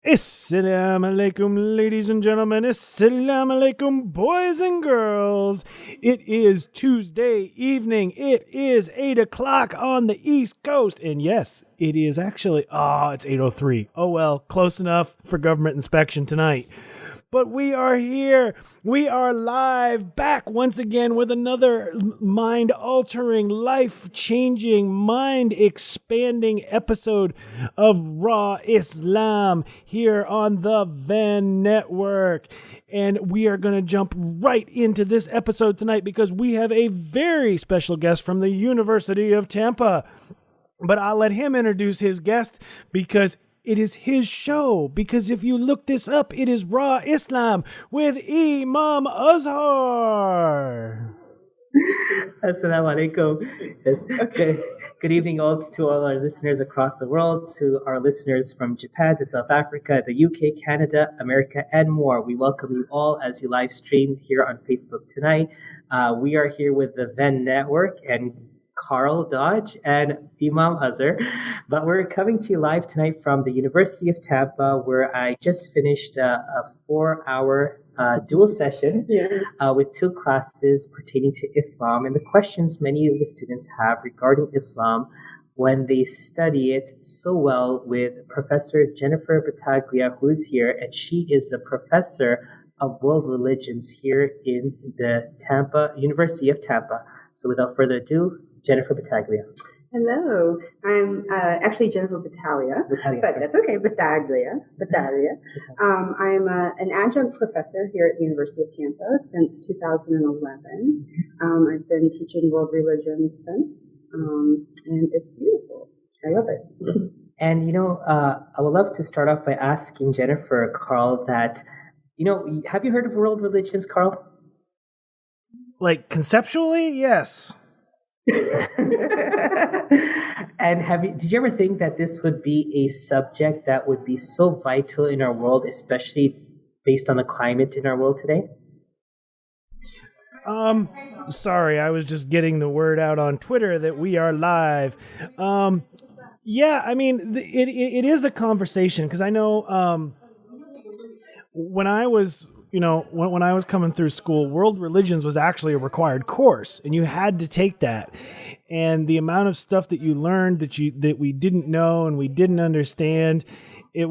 Assalamu alaikum, ladies and gentlemen. Assalamu alaikum, boys and girls. It is Tuesday evening. It is 8 o'clock on the East Coast. And yes, it is actually, it's 8:03. Oh well, close enough for government inspection tonight. But we are here. We are live, back once again with another mind-altering, life-changing, mind-expanding episode of Raw Islam here on the Van Network. And we are going to jump right into this episode tonight because we have a very special guest from the University of Tampa. But I'll let him introduce his guest because it is his show, because if you look this up, it is Raw Islam with Imam Azhar. Assalamu alaikum. Yes. Good evening to all our listeners across the world, to our listeners from Japan to South Africa, the UK, Canada, America, and more. We welcome you all as you live stream here on Facebook tonight. We are here with the Van Network and Carl Dodge and Imam Azhar, but we're coming to you live tonight from the University of Tampa, where I just finished a 4-hour dual session with 2 classes pertaining to Islam and the questions many of the students have regarding Islam when they study it so well with Professor Jennifer Bataglia, who is here, and she is a professor of world religions here in the University of Tampa. So without further ado, Jennifer Bataglia. Hello, I'm actually Jennifer Bataglia, but sorry. That's okay, Bataglia. I'm an adjunct professor here at the University of Tampa since 2011. I've been teaching world religions since, and it's beautiful. I love it. And, I would love to start off by asking Jennifer, Carl, that, have you heard of world religions, Carl? Like conceptually, yes. And did you ever think that this would be a subject that would be so vital in our world, especially based on the climate in our world today? Sorry, I was just getting the word out on Twitter that we are live. Yeah, I mean, it is a conversation because I know when I was when I was coming through school, world religions was actually a required course, and you had to take that. And the amount of stuff that you learned that we didn't know and we didn't understand, you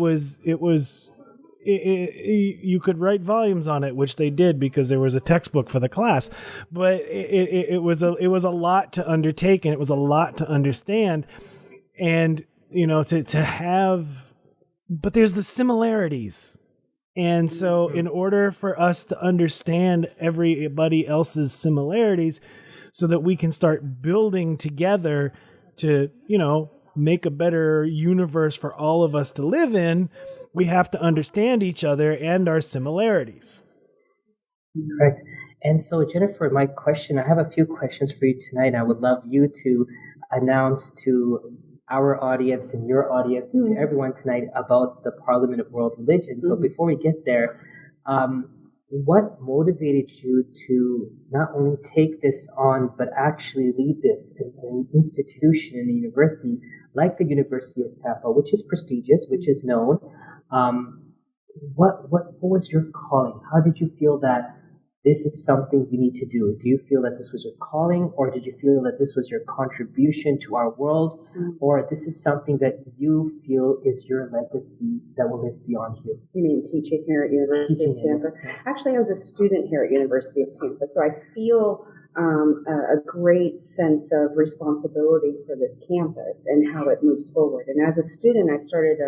could write volumes on it, which they did because there was a textbook for the class. But it was a lot to undertake, and it was a lot to understand, and to have. But there's the similarities. And so in order for us to understand everybody else's similarities so that we can start building together to, make a better universe for all of us to live in, we have to understand each other and our similarities. Correct. And so, Jennifer, I have a few questions for you tonight. I would love you to announce to our audience and your audience and to everyone tonight about the Parliament of World Religions. But before we get there, what motivated you to not only take this on, but actually lead this in an institution in a university like the University of Tampa, which is prestigious, which is known? What was your calling? How did you feel that this is something you need to do? Do you feel that this was your calling, or did you feel that this was your contribution to our world, or this is something that you feel is your legacy that will live beyond you? You mean teaching here at University of Tampa? Actually, I was a student here at University of Tampa, so I feel a great sense of responsibility for this campus and how it moves forward. And as a student, I started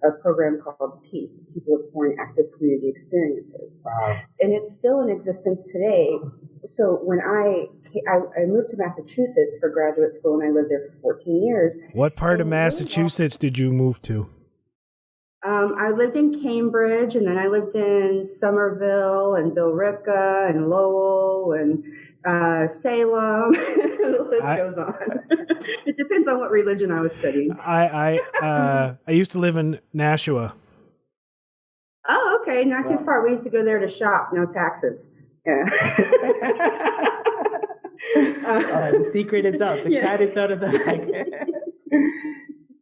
a program called PEACE, People Exploring Active Community Experiences. Wow. And it's still in existence today. So when I moved to Massachusetts for graduate school, and I lived there for 14 years. What part of Massachusetts did you move to? I lived in Cambridge, and then I lived in Somerville and Billerica and Lowell and Salem. The list goes on. It depends on what religion I was studying. I used to live in Nashua. Oh, okay, not too far. We used to go there to shop, no taxes. Yeah. The secret is out. The cat is out of the bag.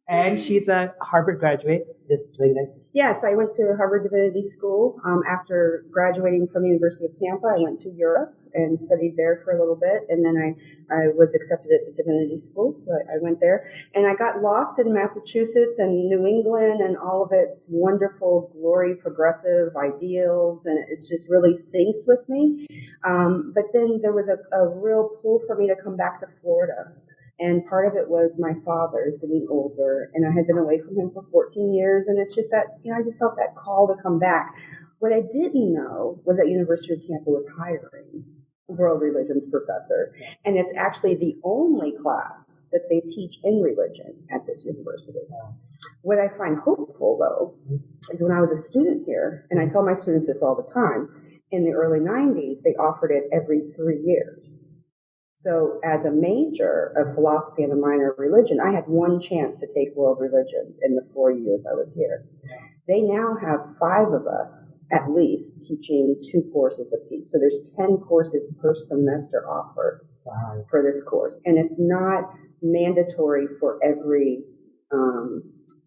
And she's a Harvard graduate. Just like that. Yes, I went to Harvard Divinity School. After graduating from the University of Tampa, I went to Europe and studied there for a little bit, and then I was accepted at the Divinity School, so I went there. And I got lost in Massachusetts and New England and all of its wonderful, glory, progressive ideals, and it's just really synced with me. But then there was a real pull for me to come back to Florida. And part of it was my father's getting older, and I had been away from him for 14 years, and it's just that, I just felt that call to come back. What I didn't know was that University of Tampa was hiring a world religions professor, and it's actually the only class that they teach in religion at this university. What I find hopeful, though, is when I was a student here, and I tell my students this all the time, in the early 90s, they offered it every 3 years. So as a major of philosophy and a minor of religion, I had one chance to take world religions in the 4 years I was here. They now have 5 of us, at least, teaching 2 courses apiece. So there's 10 courses per semester offered for this course. And it's not mandatory for every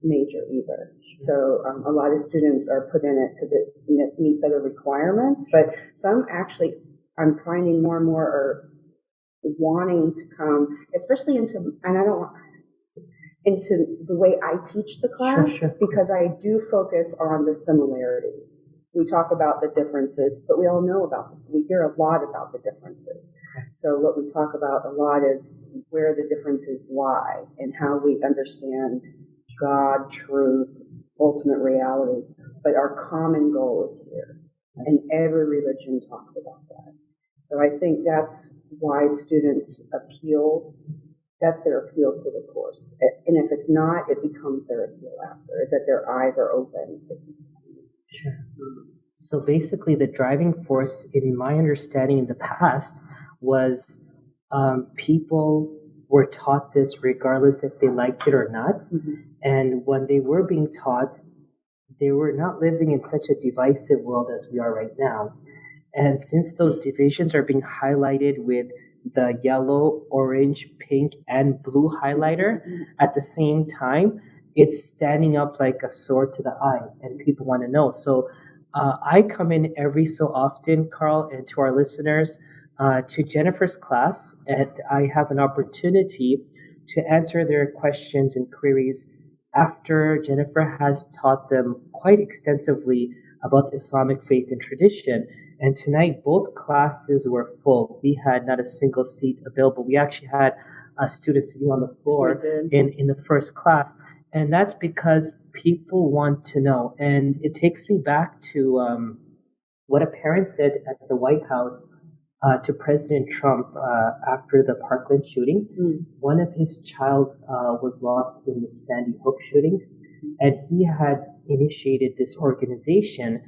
major either. So a lot of students are put in it because it meets other requirements. But some actually, I'm finding more and more are wanting to come, especially into the way I teach the class, because I do focus on the similarities. We talk about the differences, but we all know about them. We hear a lot about the differences. So what we talk about a lot is where the differences lie and how we understand God, truth, ultimate reality. But our common goal is here. And every religion talks about that. So I think that's why students appeal. That's their appeal to the course. And if it's not, it becomes their appeal after, is that their eyes are open. Sure. So basically the driving force, in my understanding in the past, was people were taught this regardless if they liked it or not. Mm-hmm. And when they were being taught, they were not living in such a divisive world as we are right now. And since those divisions are being highlighted with the yellow, orange, pink, and blue highlighter at the same time, it's standing up like a sword to the eye, and people want to know. So I come in every so often, Carl, and to our listeners, to Jennifer's class, and I have an opportunity to answer their questions and queries after Jennifer has taught them quite extensively about the Islamic faith and tradition. And tonight, both classes were full. We had not a single seat available. We actually had a student sitting on the floor in the first class. And that's because people want to know. And it takes me back to what a parent said at the White House to President Trump after the Parkland shooting. One of his child was lost in the Sandy Hook shooting. And he had initiated this organization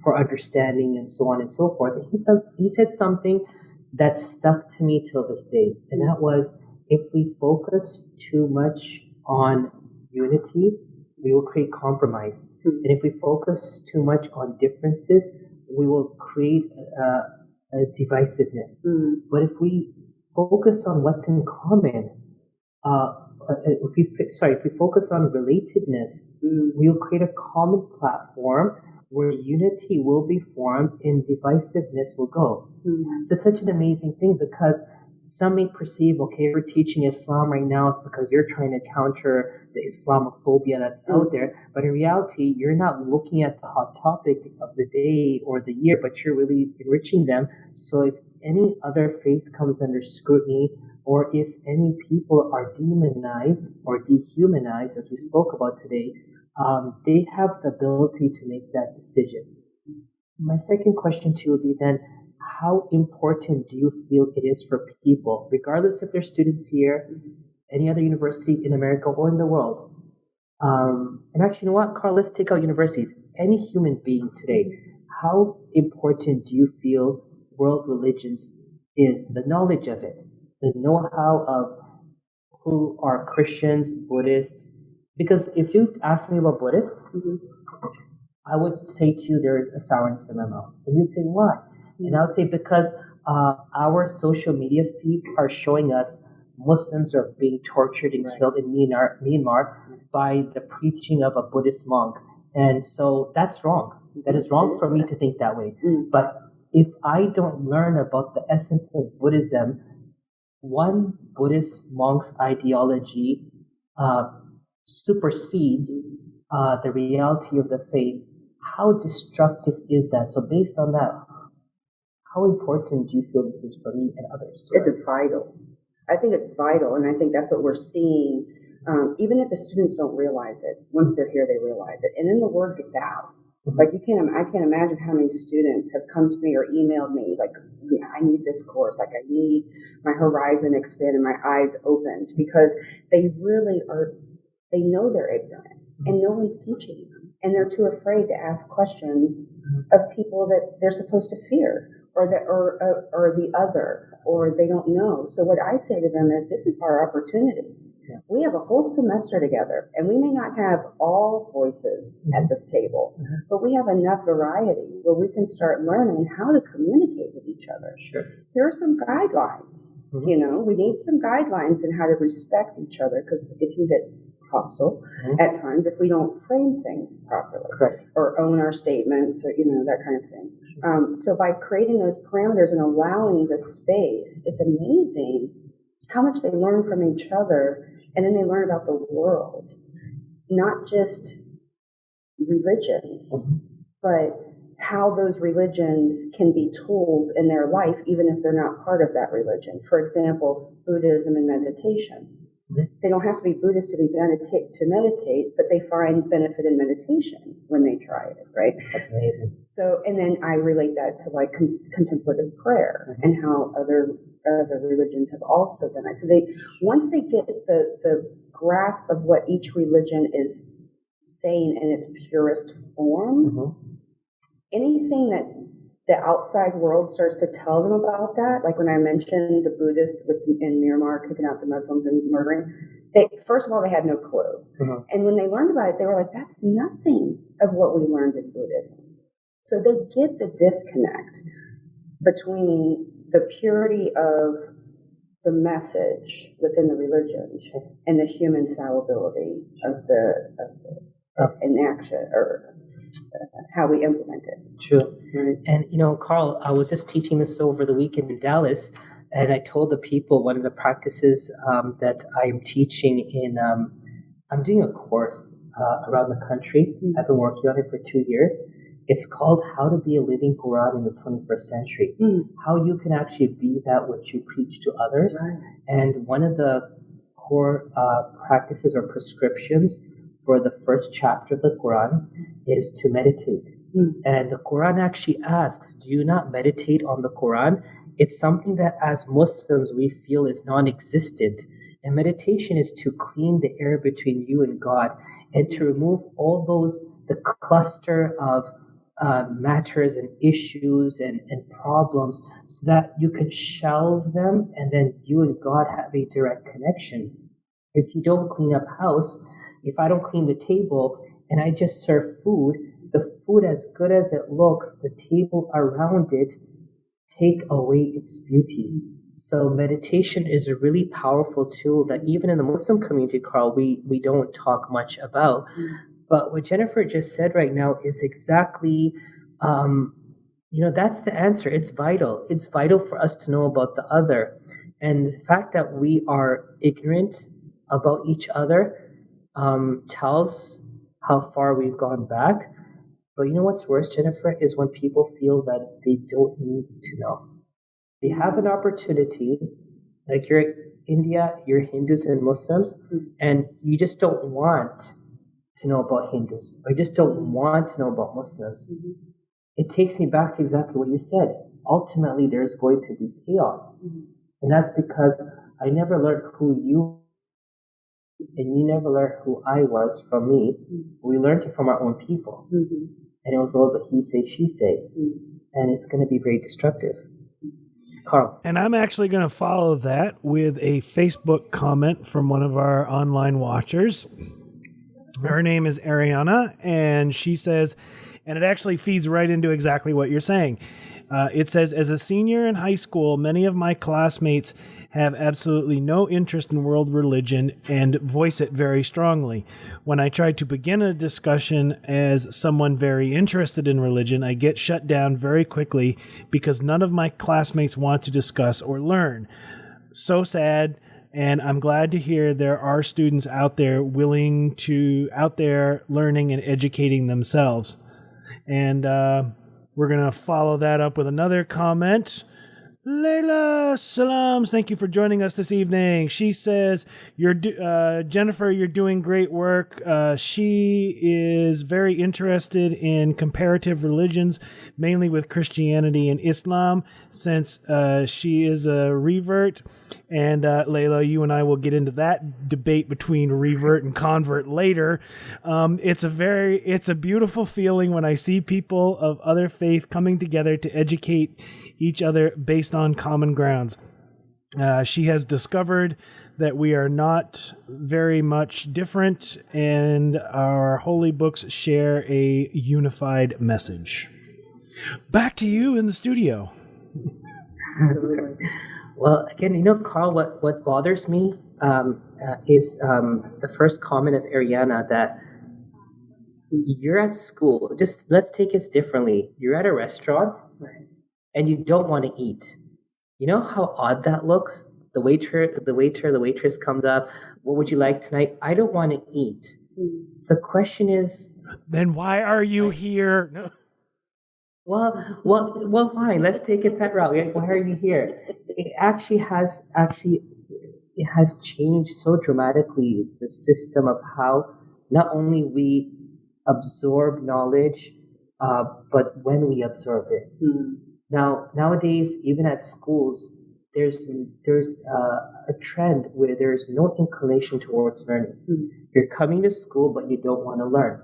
for understanding and so on and so forth. And he said something that stuck to me till this day. And that was, if we focus too much on unity, we will create compromise. And if we focus too much on differences, we will create a divisiveness. But if we focus on what's in common, if we focus on relatedness, we will create a common platform where unity will be formed and divisiveness will go. So it's such an amazing thing, because some may perceive, okay, we're teaching Islam right now, it's because you're trying to counter the Islamophobia that's out there. But in reality, you're not looking at the hot topic of the day or the year, but you're really enriching them. So if any other faith comes under scrutiny, or if any people are demonized or dehumanized, as we spoke about today, they have the ability to make that decision. My second question to you would be then, how important do you feel it is for people, regardless if they're students here, any other university in America or in the world? And actually, you know what, Carl, let's take out universities. Any human being today, how important do you feel world religions is, the knowledge of it, the know-how of who are Christians, Buddhists? Because if you ask me about Buddhists, I would say to you there is a sourness in my mouth. And you say, why? And I would say because our social media feeds are showing us Muslims are being tortured and killed in Myanmar by the preaching of a Buddhist monk. And so that's wrong. That is wrong for me to think that way. But if I don't learn about the essence of Buddhism, one Buddhist monk's ideology supersedes the reality of the faith. How destructive is that? So based on that, how important do you feel this is for me and others? It's vital. I think it's vital, and I think that's what we're seeing. Even if the students don't realize it, once they're here, they realize it, and then the word gets out. Like I can't imagine how many students have come to me or emailed me like, I need this course, like I need my horizon expanded, my eyes opened, because they really are. They know they're ignorant, and no one's teaching them, and they're too afraid to ask questions of people that they're supposed to fear, or the other, or they don't know. So what I say to them is, this is our opportunity. Yes. We have a whole semester together, and we may not have all voices at this table, but we have enough variety where we can start learning how to communicate with each other. Sure. Here are some guidelines. We need some guidelines in how to respect each other, because it can get hostile at times if we don't frame things properly. Correct. Or own our statements, or that kind of thing. So by creating those parameters and allowing the space, it's amazing how much they learn from each other, and then they learn about the world, not just religions, but how those religions can be tools in their life, even if they're not part of that religion. For example, Buddhism and meditation. They don't have to be Buddhist to meditate, but they find benefit in meditation when they try it, right? That's amazing. So, and then I relate that to like contemplative prayer and how other religions have also done that. So once they get the grasp of what each religion is saying in its purest form, anything that the outside world starts to tell them about that, like when I mentioned the Buddhists in Myanmar kicking out the Muslims and murdering, first of all, they had no clue. And when they learned about it, they were like, that's nothing of what we learned in Buddhism. So they get the disconnect between the purity of the message within the religions and the human fallibility of inaction or how we implement it. True. Right. And, Carl, I was just teaching this over the weekend in Dallas, and I told the people one of the practices that I am teaching I'm doing a course around the country. I've been working on it for 2 years. It's called How to Be a Living Quran in the 21st Century. How you can actually be that which you preach to others. Right. And one of the core practices or prescriptions for the first chapter of the Quran is to meditate. And the Quran actually asks, do you not meditate on the Quran? It's something that as Muslims we feel is non-existent. And meditation is to clean the air between you and God and to remove all the cluster of matters and issues and problems so that you can shelve them and then you and God have a direct connection. If you don't clean up house, if I don't clean the table and I just serve food, the food as good as it looks, the table around it take away its beauty. So meditation is a really powerful tool that even in the Muslim community, Carl, we don't talk much about. But what Jennifer just said right now is exactly, that's the answer. It's vital. It's vital for us to know about the other. And the fact that we are ignorant about each other tells how far we've gone back. But you know what's worse, Jennifer, is when people feel that they don't need to know. They have an opportunity, like you're India, you're Hindus and Muslims, and you just don't want to know about Hindus, or you just don't want to know about Muslims. It takes me back to exactly what you said. Ultimately, there's going to be chaos. And that's because I never learned who you and you never learned who I was from me. We learned it from our own people. And it was all the he say, she say. And it's going to be very destructive. Carl. And I'm actually going to follow that with a Facebook comment from one of our online watchers. Her name is Ariana, and she says, and it actually feeds right into exactly what you're saying. It says, as a senior in high school, many of my classmates have absolutely no interest in world religion and voice it very strongly. When I try to begin a discussion as someone very interested in religion, I get shut down very quickly because none of my classmates want to discuss or learn. So sad. And I'm glad to hear there are students out there learning and educating themselves. And we're going to follow that up with another comment. Layla Salams, thank you for joining us this evening. She says, Jennifer, you're doing great work. She is very interested in comparative religions, mainly with Christianity and Islam, since she is a revert. And Layla, you and I will get into that debate between revert and convert later. It's a beautiful feeling when I see people of other faith coming together to educate each other based on common grounds. She has discovered that we are not very much different, and our holy books share a unified message. Back to you in the studio. Well, again, Carl, what bothers me is the first comment of Ariana that you're at school. Just let's take it differently. You're at a restaurant, and you don't want to eat. You know how odd that looks? The waitress comes up. What would you like tonight? I don't want to eat. So the question is, then why are you here? No. Well, fine. Let's take it that route. Why are you here? It has changed so dramatically the system of how not only we absorb knowledge, but when we absorb it. Nowadays, even at schools, there's a trend where there's no inclination towards learning. You're coming to school, but you don't want to learn.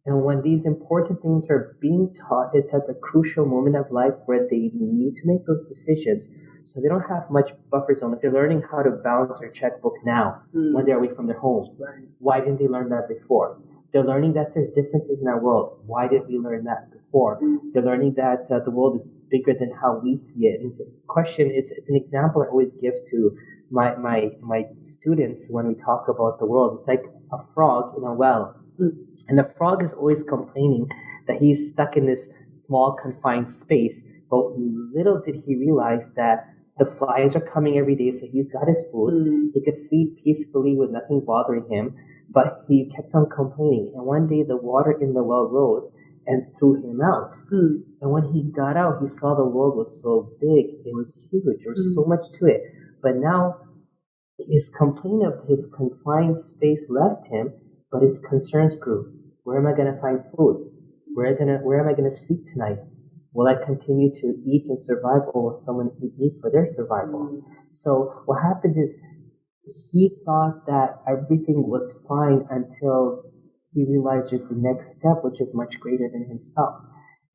And when these important things are being taught, it's at the crucial moment of life where they need to make those decisions. So they don't have much buffer zone. If they're learning how to balance their checkbook now when they're away from their homes, why didn't they learn that before? They're learning that there's differences in our world. Why didn't we learn that before? They're learning that the world is bigger than how we see it. And it's a question. It's an example I always give to my students when we talk about the world. It's like a frog in a well. And the frog is always complaining that he's stuck in this small confined space. But little did he realize that the flies are coming every day, so he's got his food. He could sleep peacefully with nothing bothering him, but he kept on complaining. And one day the water in the well rose and threw him out. And when he got out, he saw the world was so big. It was huge. There was so much to it. But now his complaint of his confined space left him, but his concerns grew. Where am I going to find food? Where am I going to sleep tonight? Will I continue to eat and survive, or will someone eat me for their survival? So what happens is he thought that everything was fine until he realized there's the next step, which is much greater than himself.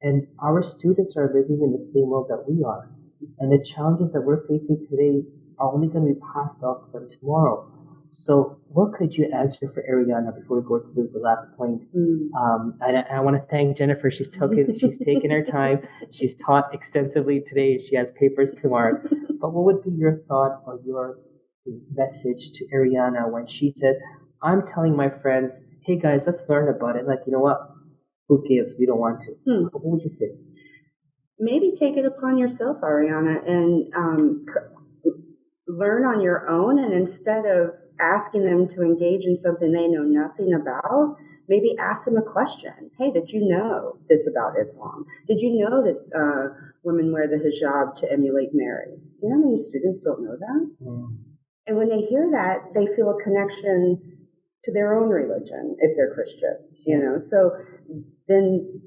And our students are living in the same world that we are. And the challenges that we're facing today are only going to be passed off to them tomorrow. So what could you answer for Ariana before we go to the last point? And I want to thank Jennifer. She's taken her time. She's taught extensively today. She has papers tomorrow. But what would be your thought or your message to Ariana when she says, I'm telling my friends, hey guys, let's learn about it. Like, you know what? Who gives? We don't want to. What would you say? Maybe take it upon yourself, Ariana, and learn on your own. And instead of asking them to engage in something they know nothing about, maybe ask them a question. Hey, did you know this about Islam? Did you know that women wear the hijab to emulate Mary? Do you know how many students don't know that? And when they hear that, they feel a connection to their own religion if they're Christian, So then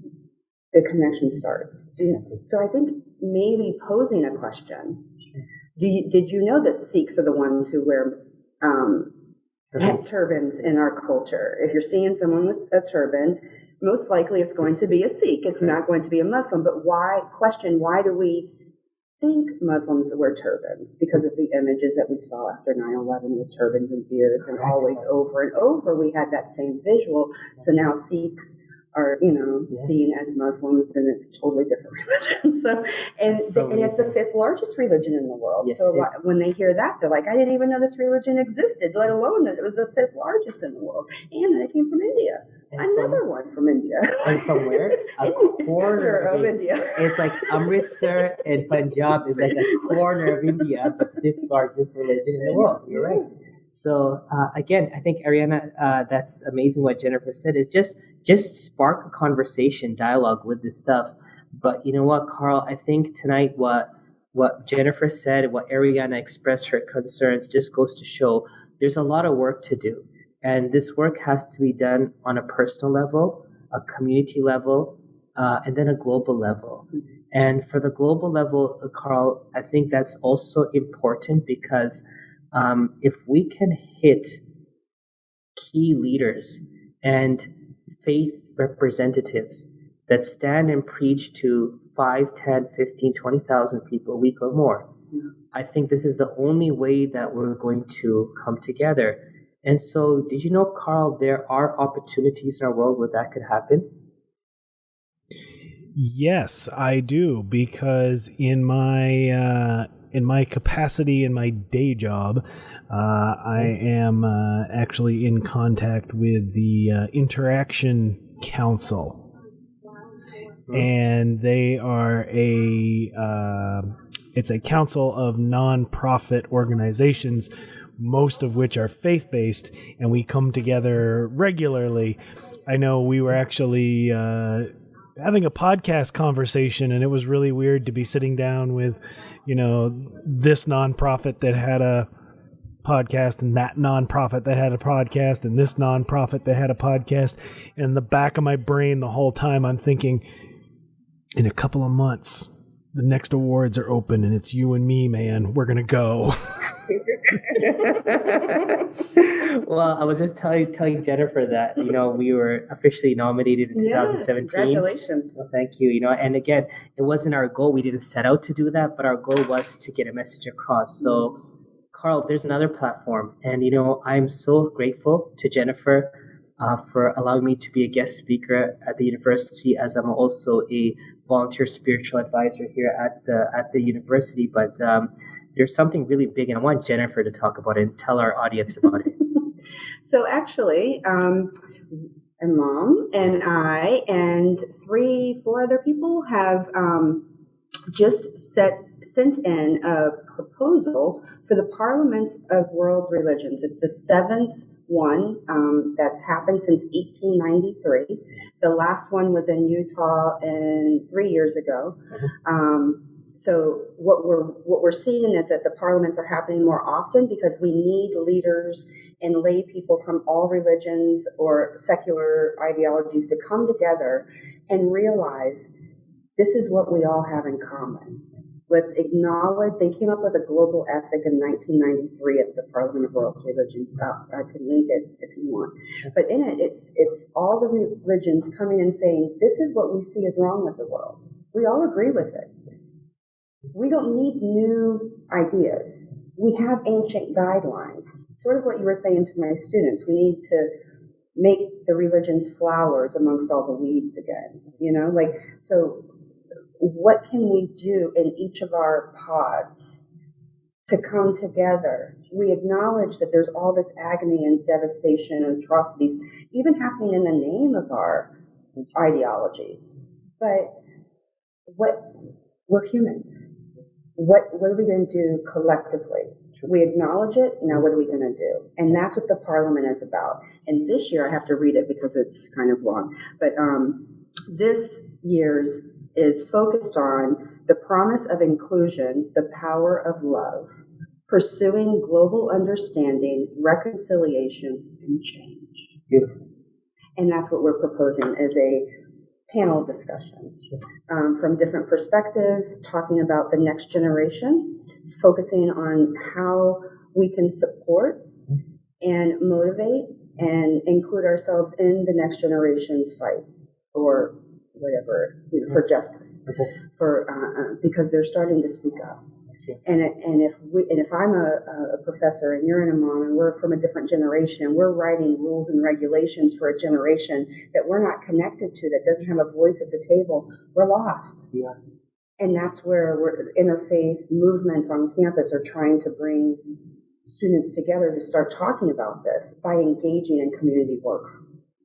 the connection starts. So I think maybe posing a question. Did you know that Sikhs are the ones who wear turbans in our culture? If you're seeing someone with a turban, most likely it's going to be a Sikh. It's not going to be a Muslim. But why do we think Muslims wear turbans? Because of the images that we saw after 9/11 with turbans and beards, and always over and over we had that same visual. So now Sikhs are seen as Muslims, and it's a totally different religion. So and it's the fifth largest religion in the world. Yes, so when they hear that, they're like, I didn't even know this religion existed, let alone that it was the fifth largest in the world, and it came from India. Another one from India. And from where? A corner of India. It's like Amritsar and Punjab is like a corner of India, but the fifth largest religion in the world. You're right. So again, I think Ariana, that's amazing what Jennifer said, is just spark a conversation, dialogue with this stuff. But you know what, Carl, I think tonight what Jennifer said, what Ariana expressed her concerns, just goes to show there's a lot of work to do. And this work has to be done on a personal level, a community level, and then a global level. And for the global level, Carl, I think that's also important because if we can hit key leaders and faith representatives that stand and preach to 5, 10, 15, 20,000 people a week or more, I think this is the only way that we're going to come together. And so, did you know, Carl, there are opportunities in our world where that could happen? Yes, I do, because in my capacity in my day job, I am actually in contact with the Interaction Council. And they are it's a council of nonprofit organizations, most of which are faith-based, and we come together regularly. I know we were actually having a podcast conversation, and it was really weird to be sitting down with, this nonprofit that had a podcast and that nonprofit that had a podcast and this nonprofit that had a podcast. And in the back of my brain the whole time, I'm thinking, in a couple of months, the next awards are open and it's you and me, man. We're going to go. Well, I was just telling Jennifer that, we were officially nominated in 2017. Congratulations. Well, thank you. And again, it wasn't our goal. We didn't set out to do that, but our goal was to get a message across. So, Carl, there's another platform. And, I'm so grateful to Jennifer for allowing me to be a guest speaker at the university, as I'm also a volunteer spiritual advisor here at the university. But there's something really big, and I want Jennifer to talk about it and tell our audience about it. So actually, Imam and I and 3-4 other people have just sent in a proposal for the Parliament of World Religions. It's the 7th one that's happened since 1893. The last one was in Utah 3 years ago. So what we're seeing is that the parliaments are happening more often because we need leaders and lay people from all religions or secular ideologies to come together and realize this is what we all have in common. Let's acknowledge, they came up with a global ethic in 1993 at the Parliament of World Religions. I can link it if you want. But in it, it's all the religions coming and saying, this is what we see is wrong with the world. We all agree with it. We don't need new ideas. We have ancient guidelines. Sort of what you were saying to my students. We need to make the religions flowers amongst all the weeds again. So what can we do in each of our pods to come together? We acknowledge that there's all this agony and devastation and atrocities, even happening in the name of our ideologies. But we're humans. What are we going to do collectively? We acknowledge it. Now what are we going to do? And that's what the parliament is about. And this year, I have to read it because it's kind of long. But this year's is focused on the promise of inclusion, the power of love, pursuing global understanding, reconciliation, and change. Beautiful. And that's what we're proposing as a panel discussion from different perspectives, talking about the next generation, focusing on how we can support and motivate and include ourselves in the next generation's fight or whatever, for justice, because they're starting to speak up. And if I'm a professor and you're an imam and we're from a different generation and we're writing rules and regulations for a generation that we're not connected to, that doesn't have a voice at the table, we're lost. Yeah. And that's where interfaith movements on campus are trying to bring students together to start talking about this by engaging in community work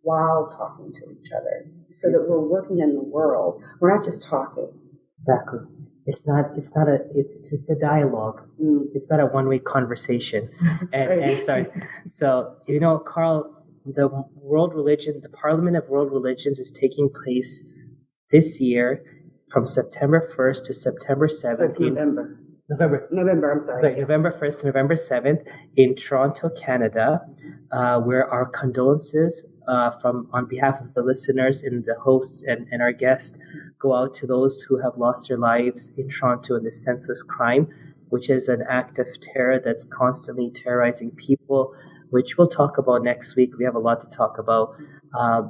while talking to each other, so that we're working in the world. We're not just talking. Exactly. It's a dialogue. It's not a one-way conversation. And sorry. So, Carl, the Parliament of World Religions is taking place this year from September 1st to September 7th. That's November, I'm sorry. November 1st to November 7th in Toronto, Canada, where our condolences on behalf of the listeners and the hosts and our guests go out to those who have lost their lives in Toronto in this senseless crime, which is an act of terror that's constantly terrorizing people, which we'll talk about next week. We have a lot to talk about.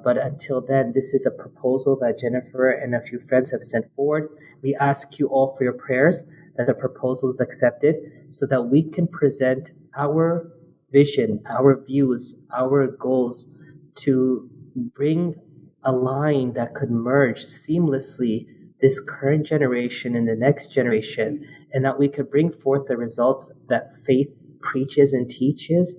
But until then, this is a proposal that Jennifer and a few friends have sent forward. We ask you all for your prayers that the proposal is accepted so that we can present our vision, our views, our goals to bring a line that could merge seamlessly this current generation and the next generation, and that we could bring forth the results that faith preaches and teaches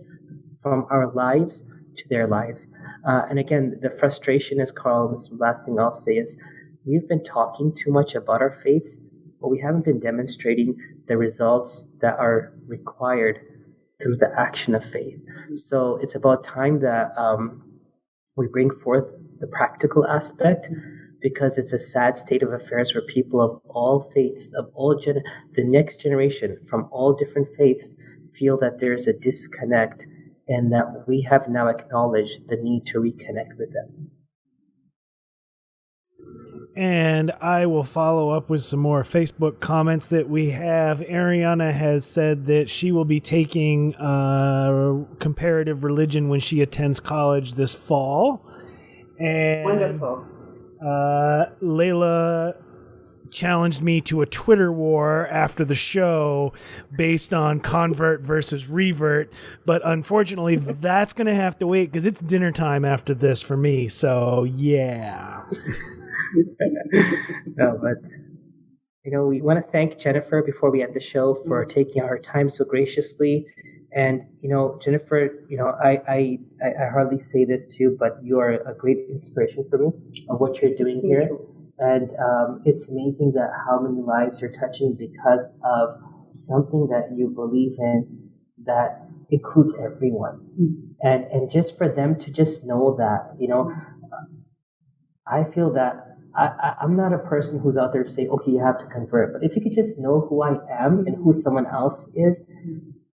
from our lives to their lives. And again, the frustration is, Carl, this last thing I'll say is, we've been talking too much about our faiths, but we haven't been demonstrating the results that are required through the action of faith. So it's about time that we bring forth the practical aspect, because it's a sad state of affairs where people of all faiths, of all the next generation from all different faiths feel that there's a disconnect, and that we have now acknowledged the need to reconnect with them. And I will follow up with some more Facebook comments that we have. Ariana has said that she will be taking comparative religion when she attends college this fall. And Wonderful. Layla challenged me to a Twitter war after the show based on convert versus revert, but unfortunately that's going to have to wait because it's dinner time after this for me. So yeah. No, but we want to thank Jennifer before we end the show for taking our time so graciously. And Jennifer, I hardly say this to you, but you are a great inspiration for me of what you're doing here. And it's amazing that how many lives you're touching because of something that you believe in that includes everyone. And just for them to just know that, I feel that I'm not a person who's out there to say, okay, you have to convert. But if you could just know who I am and who someone else is,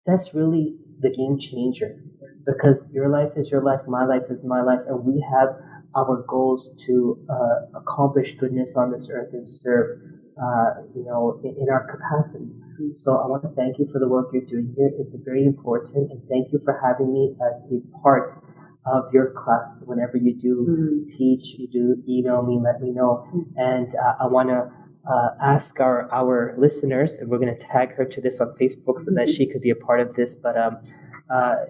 that's really the game changer. Because your life is your life, my life is my life, and we have our goals to accomplish goodness on this earth and serve, in our capacity. So I want to thank you for the work you're doing here. It's very important, and thank you for having me as a part of your class. Whenever you do teach, you do email me, let me know. And I want to ask our listeners, and we're going to tag her to this on Facebook so that she could be a part of this, but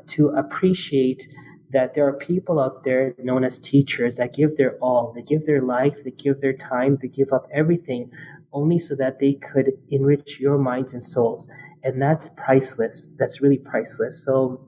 to appreciate that there are people out there known as teachers that give their all, they give their life, they give their time, they give up everything only so that they could enrich your minds and souls. And that's priceless. That's really priceless. So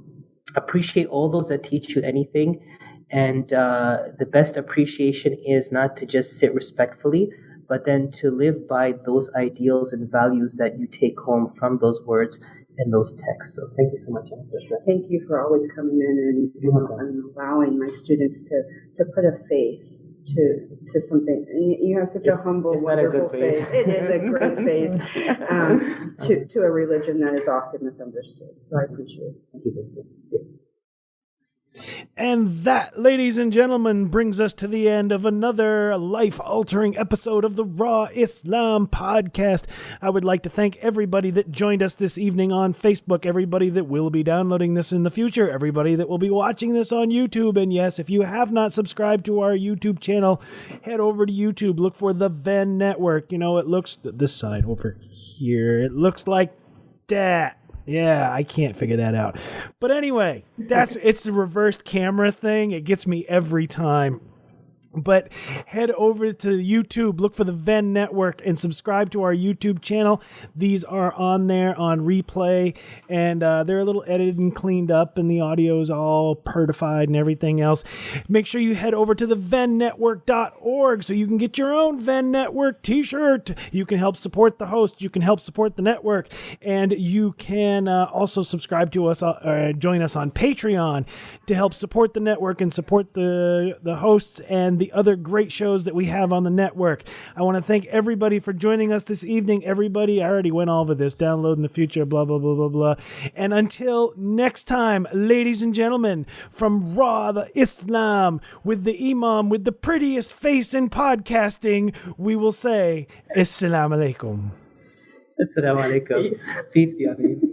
appreciate all those that teach you anything. And the best appreciation is not to just sit respectfully, but then to live by those ideals and values that you take home from those words and those texts. So thank you so much, Jennifer. Thank you for always coming in and allowing my students to put a face to something. You have such a humble, wonderful face. It is a great face to a religion that is often misunderstood. So I appreciate it. Thank you. And that, ladies and gentlemen, brings us to the end of another life-altering episode of the Raw Islam podcast. I would like to thank everybody that joined us this evening on Facebook, everybody that will be downloading this in the future, everybody that will be watching this on YouTube. And yes, if you have not subscribed to our YouTube channel, head over to YouTube, look for the Venn Network. You know, it looks this side over here. It looks like that. Yeah, I can't figure that out. But anyway, it's the reversed camera thing. It gets me every time. But head over to YouTube, look for the Venn Network, and subscribe to our YouTube channel. These are on there on replay, and they're a little edited and cleaned up, and the audio is all pertified and everything else. Make sure you head over to the VennNetwork.org so you can get your own Venn Network t-shirt. You can help support the host. You can help support the network, and you can also subscribe to us, join us on Patreon to help support the network and support the hosts and the other great shows that we have on the network. I want to thank everybody for joining us this evening. Everybody, I already went over this. Download in the future, blah, blah, blah, blah, blah. And until next time, ladies and gentlemen, from Raw the Islam, with the Imam with the prettiest face in podcasting, we will say, Assalamu alaikum. Assalamu alaikum. Peace be on you.